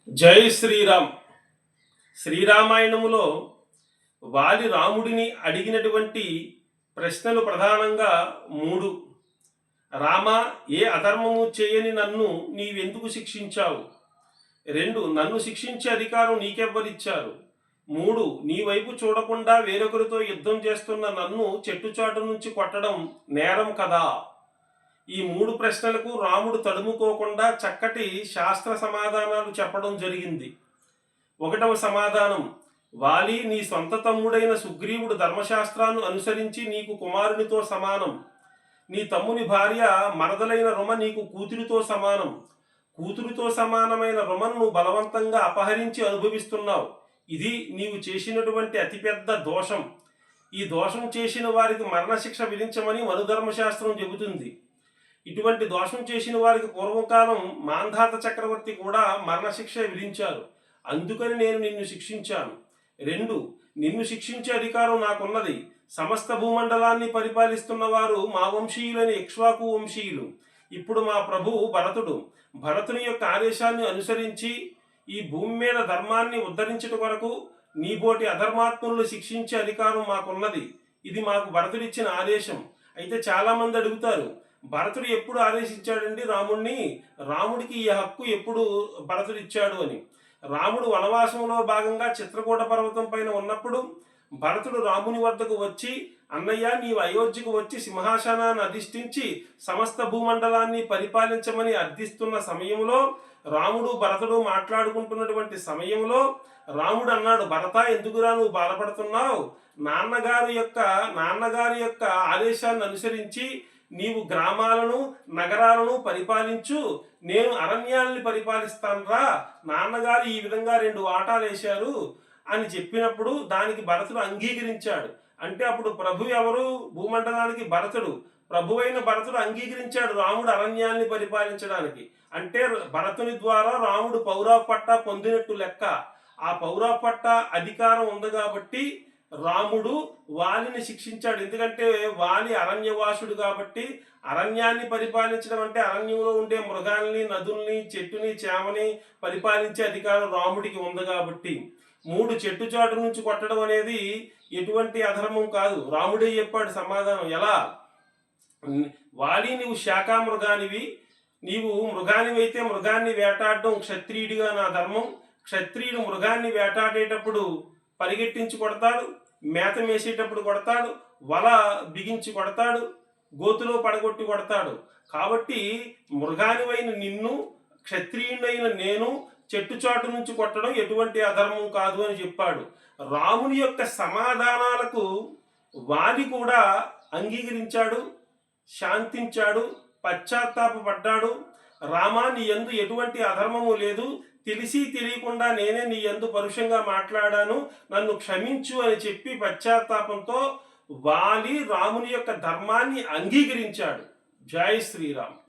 జై శ్రీరామ్. శ్రీరామాయణములో వాలి రాముడిని అడిగినటువంటి ప్రశ్నలు ప్రధానంగా మూడు. రామా, ఏ అధర్మము చేయని నన్ను నీవెందుకు శిక్షించావు? 2, నన్ను శిక్షించే అధికారం నీకెవ్వరిచ్చారు? 3, నీ వైపు చూడకుండా వేరొకరితో యుద్ధం చేస్తున్న నన్ను చెట్టుచాటు నుంచి కొట్టడం నేరం కదా? ఈ 3 ప్రశ్నలకు రాముడు తడుముకోకుండా చక్కటి శాస్త్ర సమాధానాలు చెప్పడం జరిగింది. 1వ సమాధానం, వాలి, నీ సొంత తమ్ముడైన సుగ్రీవుడు ధర్మశాస్త్రాన్ని అనుసరించి నీకు కుమారునితో సమానం. నీ తమ్ముని భార్య మరదలైన రుమ నీకు కూతురితో సమానం. కూతురితో సమానమైన రుమను నువ్వు బలవంతంగా అపహరించి అనుభవిస్తున్నావు. ఇది నీవు చేసినటువంటి అతిపెద్ద దోషం. ఈ దోషం చేసిన వారికి మరణశిక్ష విధించమని మనుధర్మశాస్త్రం చెబుతుంది. ఇటువంటి దోషం చేసిన వారికి పూర్వకాలం మాంధాత చక్రవర్తి కూడా మరణశిక్ష విధించారు. అందుకని నేను నిన్ను శిక్షించాను. 2, నిన్ను శిక్షించే అధికారం నాకున్నది. సమస్త భూమండలాన్ని పరిపాలిస్తున్న వారు మా వంశీయులైన ఇక్ష్వాకు వంశీయులు. ఇప్పుడు మా ప్రభువు భరతుని యొక్క ఆదేశాన్ని అనుసరించి ఈ భూమి మీద ధర్మాన్ని ఉద్ధరించట కొరకు నీబోటి అధర్మాత్ములను శిక్షించే అధికారం మాకున్నది. ఇది మాకు భరతుడిచ్చిన ఆదేశం. అయితే చాలామంది అడుగుతారు, భరతుడు ఎప్పుడు ఆదేశించాడండి రాముడిని? రాముడికి ఈ హక్కు ఎప్పుడు భరతుడు ఇచ్చాడు అని. రాముడు వనవాసంలో భాగంగా చిత్రకూట పర్వతం పైన ఉన్నప్పుడు భరతుడు రాముని వద్దకు వచ్చి, అన్నయ్య, నీవు అయోధ్యకు వచ్చి సింహాసనాన్ని అధిష్ఠించి సమస్త భూమండలాన్ని పరిపాలించమని అర్థిస్తున్న సమయంలో, రాముడు భరతుడు మాట్లాడుకుంటున్నటువంటి సమయంలో రాముడు అన్నాడు, భరత, ఎందుకురా నువ్వు బాధపడుతున్నావు? నాన్నగారి యొక్క ఆదేశాన్ని అనుసరించి నీవు గ్రామాలను నగరాలను పరిపాలించు, నేను అరణ్యాలని పరిపాలిస్తానురా. నాన్నగారు ఈ విధంగా 2 వాటాలు వేశారు అని చెప్పినప్పుడు దానికి భరతుడు అంగీకరించాడు. అంటే అప్పుడు ప్రభు ఎవరు? భూమండలానికి భరతుడు. ప్రభువైన భరతుడు అంగీకరించాడు రాముడు అరణ్యాన్ని పరిపాలించడానికి. అంటే భరతుని ద్వారా రాముడు పౌరవ పట్టా పొందినట్టు లెక్క. ఆ పౌరవ పట్టా అధికారం ఉంది కాబట్టి రాముడు వాలిని శిక్షించాడు. ఎందుకంటే వాలి అరణ్యవాసుడు కాబట్టి అరణ్యాన్ని పరిపాలించడం అంటే అరణ్యంలో ఉండే మృగాల్ని, నదుల్ని, చెట్టుని, చేమని పరిపాలించే అధికారం రాముడికి ఉంది కాబట్టి. 3, చెట్టు చాటు నుంచి కొట్టడం అనేది ఎటువంటి అధర్మం కాదు. రాముడే చెప్పాడు సమాధానం. ఎలా? వాలి, నీవు శాఖా మృగానివి. నీవు మృగానివైతే మృగాన్ని వేటాడడం క్షత్రియుడిగా నా ధర్మం. క్షత్రియుడు మృగాన్ని వేటాడేటప్పుడు పరిగెట్టించి కొడతాడు, మేత మేసేటప్పుడు కొడతాడు, వల బిగించి కొడతాడు, గోతులో పడగొట్టి కొడతాడు. కాబట్టి మృగానివైన నిన్ను, క్షత్రియుడైన నేను చెట్టుచాటు నుంచి కొట్టడం ఎటువంటి అధర్మం కాదు అని చెప్పాడు. రాముని యొక్క సమాధానాలకు వాలి కూడా అంగీకరించాడు, శాంతించాడు, పశ్చాత్తాపడ్డాడు. రామా, నీ యందు ఎటువంటి అధర్మము లేదు. తెలిసి తెలియకుండా నేనే నీ యందు పరుషంగా మాట్లాడాను, నన్ను క్షమించు అని చెప్పి పశ్చాత్తాపంతో వాలి రాముని యొక్క ధర్మాన్ని అంగీకరించాడు. జై శ్రీరామ్.